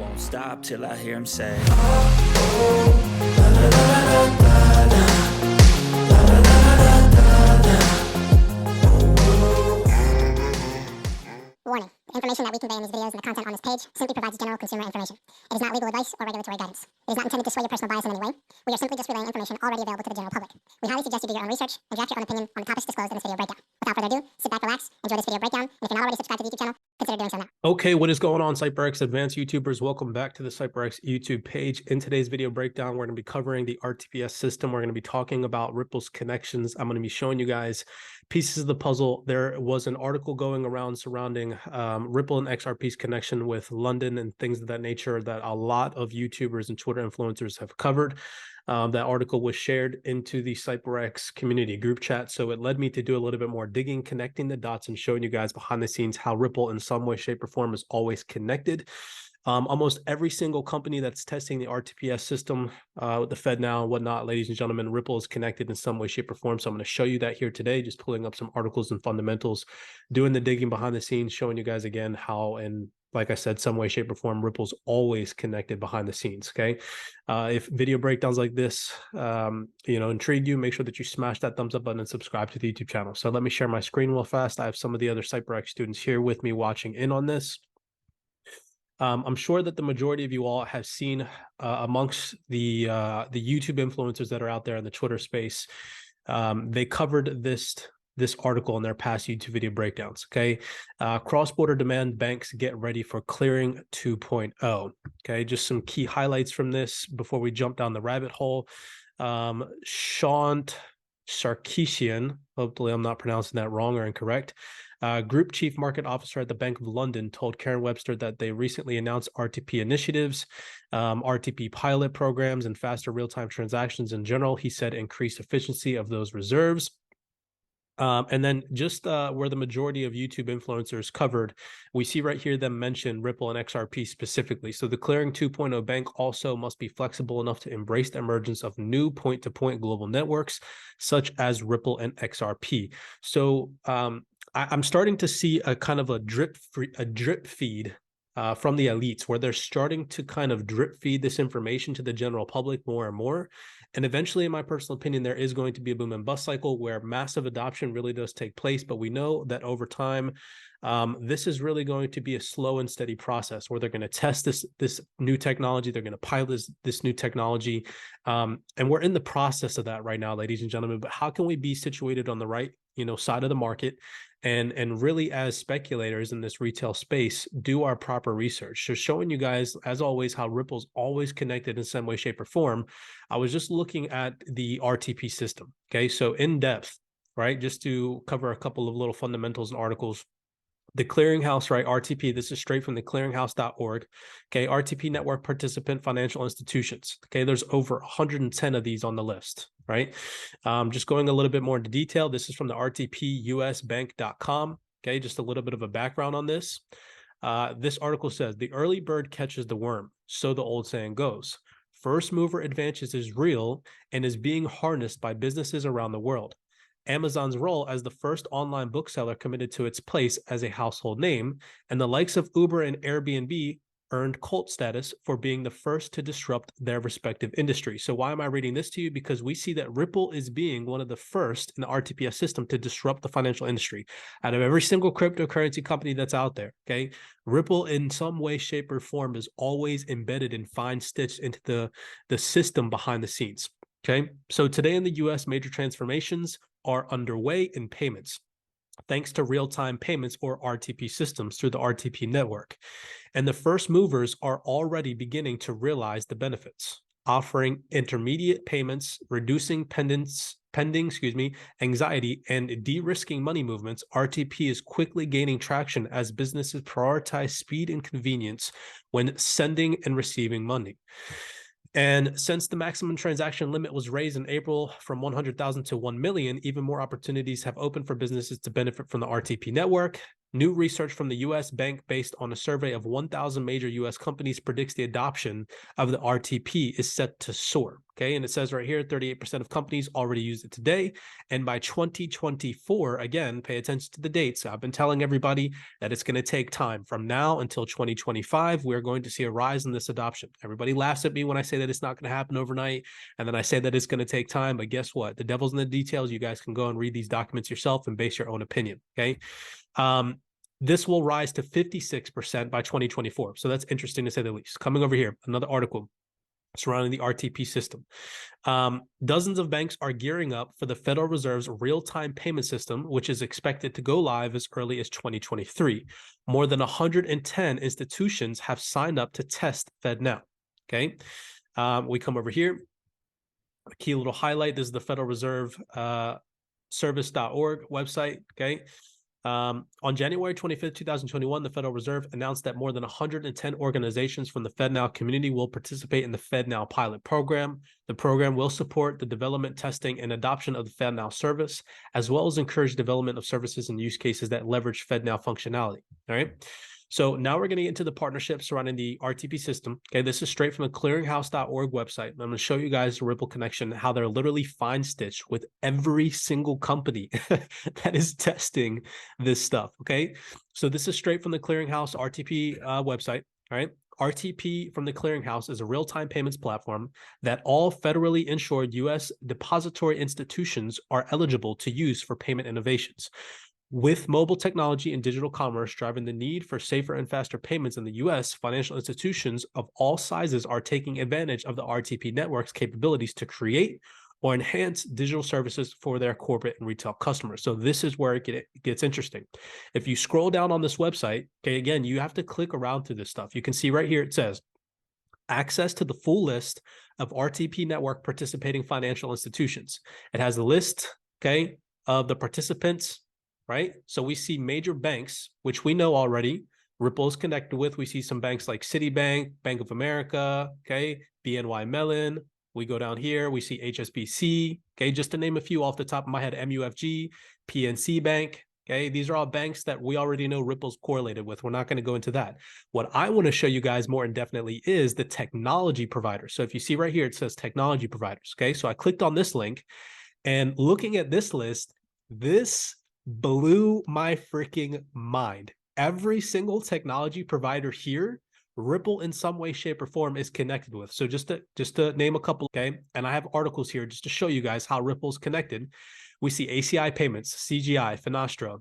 won't stop till I hear him say, Warning: the information that we convey in these videos and the content on this page simply provides general consumer information. It is not legal advice or regulatory guidance. It is not intended to sway your personal bias in any way. We are simply just relaying information already available to the general public. We highly suggest you do your own research and draft your own opinion on the topics disclosed in this video breakdown. Without further ado, sit back, relax, enjoy this video breakdown, and if you're not already subscribed to the YouTube channel, consider doing so now. Okay, what is going on, CYPRX advanced YouTubers? Welcome back to the CYPRX YouTube page. In today's video breakdown, we're going to be covering the Rtps system. We're going to be talking about Ripple's connections. I'm going to be showing you guys pieces of the puzzle. There was an article going around surrounding Ripple and XRP's connection with London and things of that nature that a lot of YouTubers and Twitter influencers have covered. That article was shared into the CYPRX community group chat, so it led me to do a little bit more digging, connecting the dots, and showing you guys behind the scenes how Ripple in some way, shape, or form is always connected. Almost every single company that's testing the RTPS system with the Fed now and whatnot, ladies and gentlemen, Ripple is connected in some way, shape, or form. So I'm going to show you that here today, just pulling up some articles and fundamentals, doing the digging behind the scenes, showing you guys again how, and like I said, some way, shape, or form, Ripple's always connected behind the scenes, okay? If video breakdowns like this, intrigue you, make sure that you smash that thumbs up button and subscribe to the YouTube channel. So let me share my screen real fast. I have some of the other CYPRX students here with me watching in on this. I'm sure that the majority of you all have seen amongst the YouTube influencers that are out there in the Twitter space, they covered this article in their past YouTube video breakdowns, okay? Cross-border demand banks get ready for clearing 2.0, okay? Just some key highlights from this before we jump down the rabbit hole. Shant Sarkisian, hopefully I'm not pronouncing that wrong or incorrect, Group Chief Market Officer at the Bank of London, told Karen Webster that they recently announced RTP initiatives, RTP pilot programs, and faster real-time transactions in general. He said increased efficiency of those reserves. And then just where the majority of YouTube influencers covered, we see right here them mention Ripple and XRP specifically. So the Clearing 2.0 bank also must be flexible enough to embrace the emergence of new point-to-point global networks, such as Ripple and XRP. So I'm starting to see a kind of a drip feed from the elites, where they're starting to kind of drip feed this information to the general public more and more. And eventually, in my personal opinion, there is going to be a boom and bust cycle where massive adoption really does take place. But we know that over time, this is really going to be a slow and steady process where they're going to test this new technology. They're going to pilot this new technology. And we're in the process of that right now, ladies and gentlemen. But how can we be situated on the right side of the market and really, as speculators in this retail space, do our proper research? So showing you guys, as always, how Ripple's always connected in some way, shape, or form. I was just looking at the RTP system, okay? So in depth, right? Just to cover a couple of little fundamentals and articles. The clearinghouse, right? RTP, this is straight from the clearinghouse.org. Okay, RTP network participant financial institutions. Okay, there's over 110 of these on the list, right? Just going a little bit more into detail. This is from the rtpusbank.com. Okay, just a little bit of a background on this. This article says, the early bird catches the worm. So the old saying goes. First mover advantage is real and is being harnessed by businesses around the world. Amazon's role as the first online bookseller committed to its place as a household name, and the likes of Uber and Airbnb earned cult status for being the first to disrupt their respective industry. So why am I reading this to you? Because we see that Ripple is being one of the first in the RTPS system to disrupt the financial industry. Out of every single cryptocurrency company that's out there, okay, Ripple in some way, shape, or form is always embedded and fine-stitched into the system behind the scenes. Okay, so today in the US, major transformations are underway in payments, thanks to real-time payments or RTP systems through the RTP network. And the first movers are already beginning to realize the benefits, offering intermediate payments, reducing pending anxiety, and de-risking money movements. RTP is quickly gaining traction as businesses prioritize speed and convenience when sending and receiving money. And since the maximum transaction limit was raised in April from 100,000 to 1 million, even more opportunities have opened for businesses to benefit from the RTP network. New research from the U.S. bank based on a survey of 1,000 major U.S. companies predicts the adoption of the RTP is set to soar. Okay, and it says right here, 38% of companies already use it today. And by 2024, again, pay attention to the dates. I've been telling everybody that it's going to take time. From now until 2025, we're going to see a rise in this adoption. Everybody laughs at me when I say that it's not going to happen overnight. And then I say that it's going to take time. But guess what? The devil's in the details. You guys can go and read these documents yourself and base your own opinion. Okay. This will rise to 56% by 2024. So that's interesting to say the least. Coming over here, another article surrounding the RTP system. Dozens of banks are gearing up for the Federal Reserve's real-time payment system, which is expected to go live as early as 2023. More than 110 institutions have signed up to test FedNow. Okay, we come over here. A key little highlight. This is the Federal Reserve service.org website. Okay. On January 25th, 2021, the Federal Reserve announced that more than 110 organizations from the FedNow community will participate in the FedNow pilot program. The program will support the development, testing, and adoption of the FedNow service, as well as encourage development of services and use cases that leverage FedNow functionality. All right. So now we're going to get into the partnership surrounding the RTP system. Okay, this is straight from the clearinghouse.org website. I'm going to show you guys the Ripple connection, how they're literally fine stitched with every single company that is testing this stuff. Okay, so this is straight from the clearinghouse RTP website. All right. RTP from the Clearinghouse is a real-time payments platform that all federally insured U.S. depository institutions are eligible to use for payment innovations. With mobile technology and digital commerce driving the need for safer and faster payments in the U.S., financial institutions of all sizes are taking advantage of the RTP network's capabilities to create or enhance digital services for their corporate and retail customers. So this is where it gets interesting. If you scroll down on this website, okay, again, you have to click around through this stuff. You can see right here, it says, access to the full list of RTP network participating financial institutions. It has a list, okay, of the participants, right? So we see major banks, which we know already, Ripple is connected with. We see some banks like Citibank, Bank of America, okay, BNY Mellon. We go down here, we see HSBC, okay, just to name a few off the top of my head, MUFG, PNC Bank, okay? These are all banks that we already know Ripple's correlated with. We're not going to go into that. What I want to show you guys more indefinitely is the technology providers. So if you see right here, it says technology providers, okay? So I clicked on this link, and looking at this list, this blew my freaking mind. Every single technology provider here, Ripple in some way, shape, or form is connected with. So just to name a couple, okay? And I have articles here just to show you guys how Ripple's connected. We see ACI Payments, CGI, Finastra,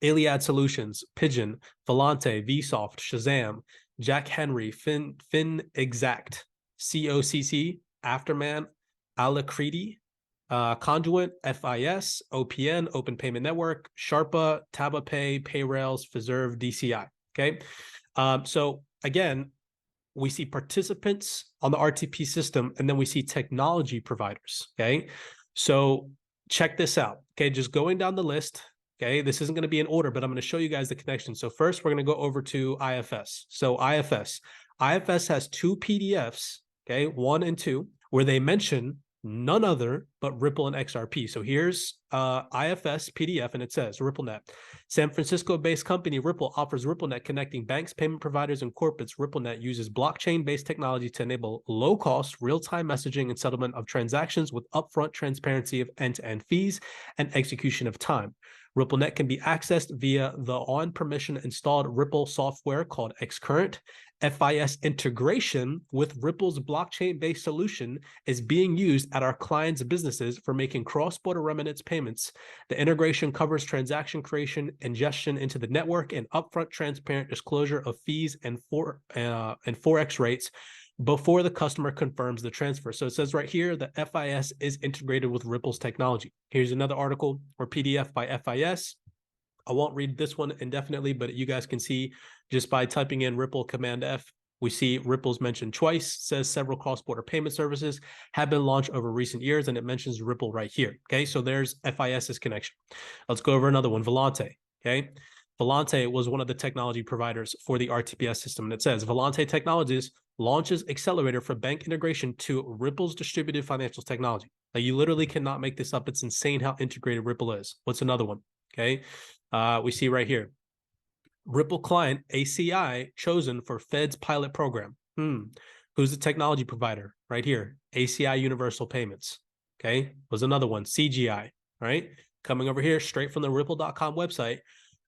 Iliad Solutions, Pigeon, Volante, Vsoft, Shazam, Jack Henry, FinExact, COCC, Afterman, Alacrity, Conduit, FIS, OPN, Open Payment Network, Sharpa, TabaPay, Payrails, Fiserv, DCI. Okay. So again, we see participants on the RTP system, and then we see technology providers. Okay. So check this out. Okay. Just going down the list. Okay. This isn't going to be in order, but I'm going to show you guys the connection. So first, we're going to go over to IFS. So IFS has two PDFs, okay, 1 and 2, where they mention none other but Ripple and XRP. So here's IFS PDF, and it says RippleNet. San Francisco-based company Ripple offers RippleNet, connecting banks, payment providers, and corporates. RippleNet uses blockchain-based technology to enable low-cost, real-time messaging and settlement of transactions with upfront transparency of end-to-end fees and execution of time. RippleNet can be accessed via the on-permission installed Ripple software called Xcurrent. FIS integration with Ripple's blockchain-based solution is being used at our clients' businesses for making cross-border remittance payments. The integration covers transaction creation, ingestion into the network, and upfront transparent disclosure of fees and forex rates before the customer confirms the transfer. So it says right here that FIS is integrated with Ripple's technology. Here's another article or PDF by FIS. I won't read this one indefinitely, but you guys can see just by typing in Ripple Command F, we see Ripple's mentioned twice. It says several cross-border payment services have been launched over recent years, and it mentions Ripple right here. Okay, so there's FIS's connection. Let's go over another one, Volante. Okay, Volante was one of the technology providers for the RTPS system, and it says Volante Technologies launches accelerator for bank integration to Ripple's distributed financial technology. Like, you literally cannot make this up. It's insane how integrated Ripple is. What's another one? Okay. We see right here, Ripple client ACI chosen for Fed's pilot program. Who's the technology provider? Right here, ACI Universal Payments. Okay, was another one, CGI, right? Coming over here, straight from the Ripple.com website,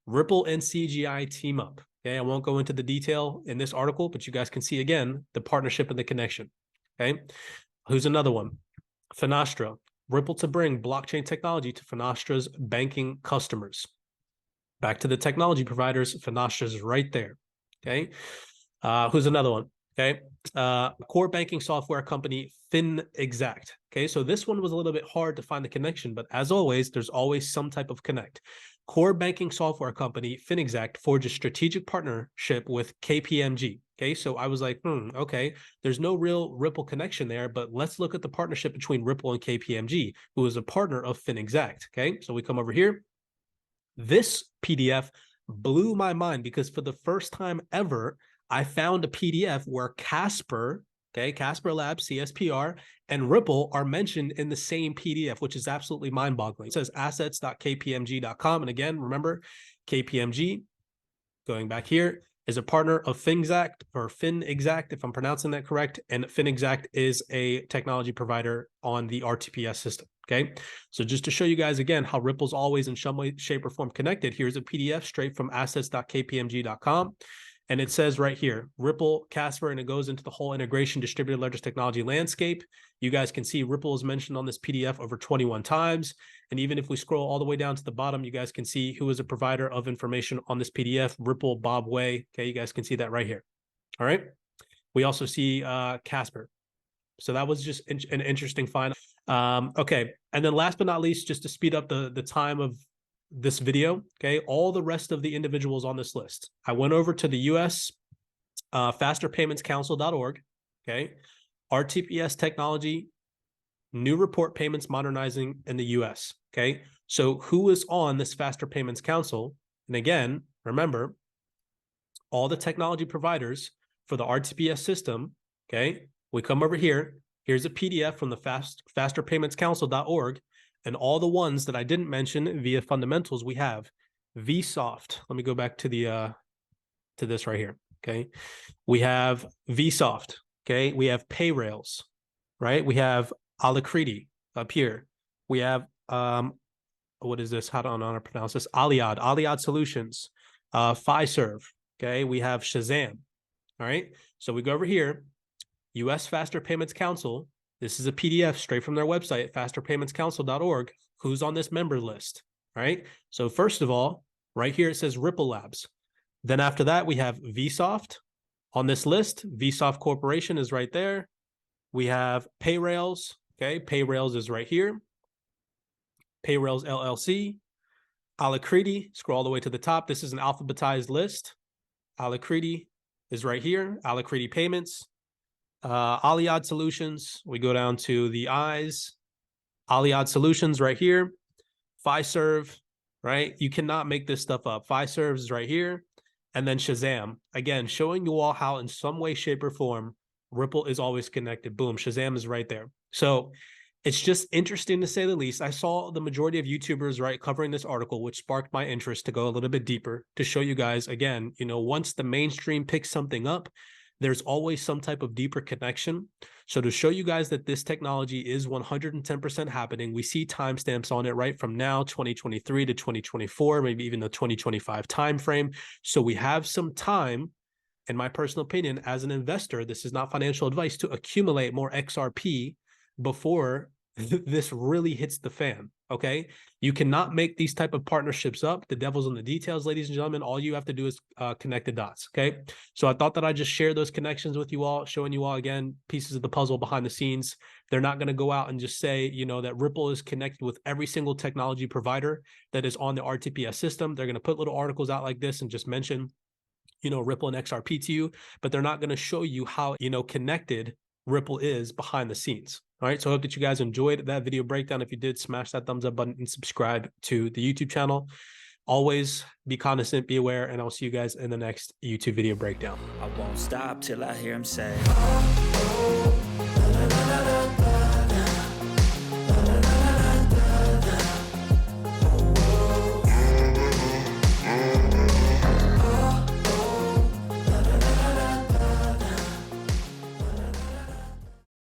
Ripple and CGI team up. Okay, I won't go into the detail in this article, but you guys can see again the partnership and the connection. Okay, who's another one? Finastra, Ripple to bring blockchain technology to Finastra's banking customers. Back to the technology providers, Finastra's right there. Okay, who's another one? Okay, core banking software company FinExact. Okay, so this one was a little bit hard to find the connection, but as always, there's always some type of connect. Core banking software company FinExact forged a strategic partnership with KPMG. Okay, so I was like, okay, there's no real Ripple connection there, but let's look at the partnership between Ripple and KPMG, who is a partner of FinExact. Okay, so we come over here. This PDF blew my mind because for the first time ever, I found a PDF where Casper, okay, Casper Labs, CSPR, and Ripple are mentioned in the same PDF, which is absolutely mind-boggling. It says assets.kpmg.com. And again, remember, KPMG, going back here, is a partner of FinExact, or FinExact, if I'm pronouncing that correct. And FinExact is a technology provider on the RTPS system. Okay, so just to show you guys again how Ripple's always in some way, shape, or form connected, here's a PDF straight from assets.kpmg.com. And it says right here, Ripple, Casper, and it goes into the whole integration distributed ledger technology landscape. You guys can see Ripple is mentioned on this PDF over 21 times. And even if we scroll all the way down to the bottom, you guys can see who is a provider of information on this PDF, Ripple, Bob Way. Okay, you guys can see that right here. All right. We also see Casper. So that was just an interesting find. Okay. And then last but not least, just to speed up the time of this video, okay, all the rest of the individuals on this list. I went over to the US fasterpaymentscouncil.org, okay, RTPS technology, new report payments modernizing in the US, okay. So who is on this Faster Payments Council? And again, remember, all the technology providers for the RTPS system, okay, we come over here. Here's a PDF from the fasterpaymentscouncil.org. And all the ones that I didn't mention via fundamentals, we have Vsoft. Let me go back to the to this right here. Okay, we have Vsoft. Okay, we have Payrails, right? We have Alacrity up here. We have what is this? How do I pronounce this? Alliad Solutions, Fiserv. Okay, we have Shazam. All right, so we go over here, U.S. Faster Payments Council. This is a PDF straight from their website, fasterpaymentscouncil.org. Who's on this member list, right? So first of all, right here, it says Ripple Labs. Then after that, we have Vsoft on this list. Vsoft Corporation is right there. We have Payrails. Okay, Payrails is right here. Payrails LLC. Alacrity, scroll all the way to the top. This is an alphabetized list. Alacrity is right here. Alacrity Payments. Alliad Solutions, we go down to the I's. Alliad Solutions right here. Fiserv, right? You cannot make this stuff up. Fiserv is right here. And then Shazam, again, showing you all how in some way, shape, or form, Ripple is always connected. Boom, Shazam is right there. So it's just interesting to say the least. I saw the majority of YouTubers, right, covering this article, which sparked my interest to go a little bit deeper to show you guys, again, you know, once the mainstream picks something up, there's always some type of deeper connection. So to show you guys that this technology is 110% happening, we see timestamps on it right from now, 2023 to 2024, maybe even the 2025 timeframe. So we have some time, in my personal opinion, as an investor, this is not financial advice, to accumulate more XRP before this really hits the fan. Okay, you cannot make these type of partnerships up. The devil's in the details, ladies and gentlemen. All you have to do is connect the dots. Okay, so I thought that I'd just share those connections with you all, showing you all again pieces of the puzzle behind the scenes. They're not going to go out and just say, you know, that Ripple is connected with every single technology provider that is on the RTPS system. They're going to put little articles out like this and just mention, you know, Ripple and XRP to you, but they're not going to show you how, you know, connected Ripple is behind the scenes. All right, so I hope that you guys enjoyed that video breakdown. If you did, smash that thumbs up button and subscribe to the YouTube channel. Always be cognizant, be aware, and I'll see you guys in the next YouTube video breakdown. I won't stop till I hear him say